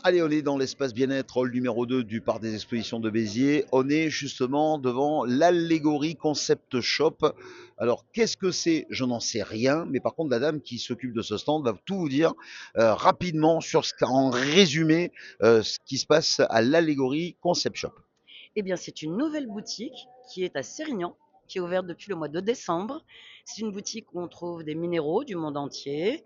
Allez, on est dans l'espace bien-être, hall numéro 2 du parc des expositions de Béziers. On est justement devant l'Allégorie Concept Shop. Alors, qu'est-ce que c'est? Je n'en sais rien, mais par contre, la dame qui s'occupe de ce stand va tout vous dire rapidement en résumé ce qui se passe à l'Allégorie Concept Shop. Eh bien, c'est une nouvelle boutique qui est à Sérignan, qui est ouverte depuis le mois de décembre. C'est une boutique où on trouve des minéraux du monde entier,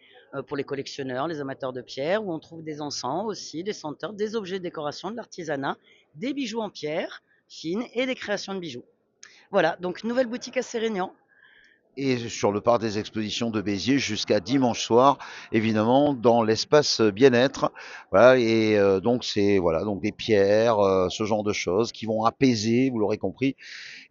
pour les collectionneurs, les amateurs de pierre, où on trouve des encens aussi, des senteurs, des objets de décoration, de l'artisanat, des bijoux en pierre fine et des créations de bijoux. Voilà, donc nouvelle boutique à Sérignan. Et sur le parc des expositions de Béziers jusqu'à dimanche soir, évidemment, dans l'espace bien-être. Voilà, et donc c'est voilà, donc des pierres, ce genre de choses qui vont apaiser, vous l'aurez compris,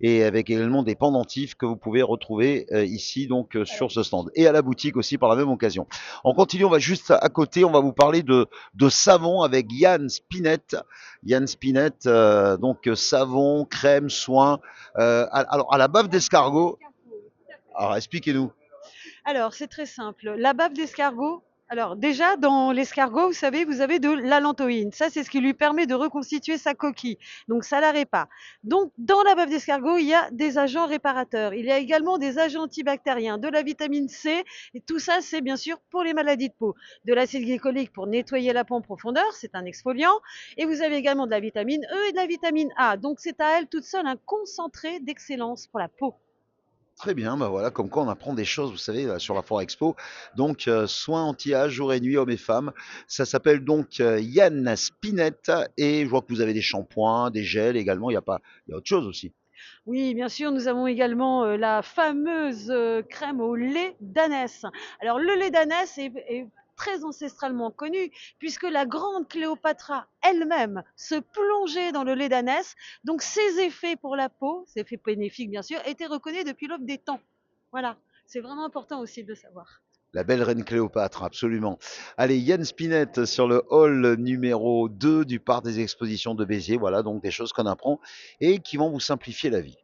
et avec également des pendentifs que vous pouvez retrouver ici donc sur ce stand et à la boutique aussi par la même occasion. On continue, on va juste à côté, on va vous parler de savon avec Yann Spinette. Yann Spinette, donc savon, crème, soin. Alors à la bave d'escargot. Alors expliquez-nous. Alors, c'est très simple. La bave d'escargot, alors déjà, dans l'escargot, vous savez, vous avez de l'allantoïne. Ça, c'est ce qui lui permet de reconstituer sa coquille. Donc, ça la répare. Donc, dans la bave d'escargot, il y a des agents réparateurs. Il y a également des agents antibactériens, de la vitamine C. Et tout ça, c'est bien sûr pour les maladies de peau. De l'acide glycolique pour nettoyer la peau en profondeur, c'est un exfoliant. Et vous avez également de la vitamine E et de la vitamine A. Donc, c'est à elle toute seule un concentré d'excellence pour la peau. Très bien, bah voilà, comme quoi on apprend des choses, vous savez, là, sur la Foire Expo. Donc, soins anti-âge, jour et nuit, hommes et femmes. Ça s'appelle donc Yann Spinette. Et je vois que vous avez des shampoings, des gels également. Il y a autre chose aussi. Oui, bien sûr, nous avons également la fameuse crème au lait d'ânesse. Alors, le lait d'ânesse est très ancestralement connu, puisque la grande Cléopâtra elle-même se plongeait dans le lait d'ânesse. Donc, ses effets pour la peau, ses effets bénéfiques bien sûr, étaient reconnus depuis l'aube des temps. Voilà, c'est vraiment important aussi de le savoir. La belle reine Cléopâtre, absolument. Allez, Yann Spinette sur le hall numéro 2 du parc des expositions de Béziers. Voilà, donc des choses qu'on apprend et qui vont vous simplifier la vie.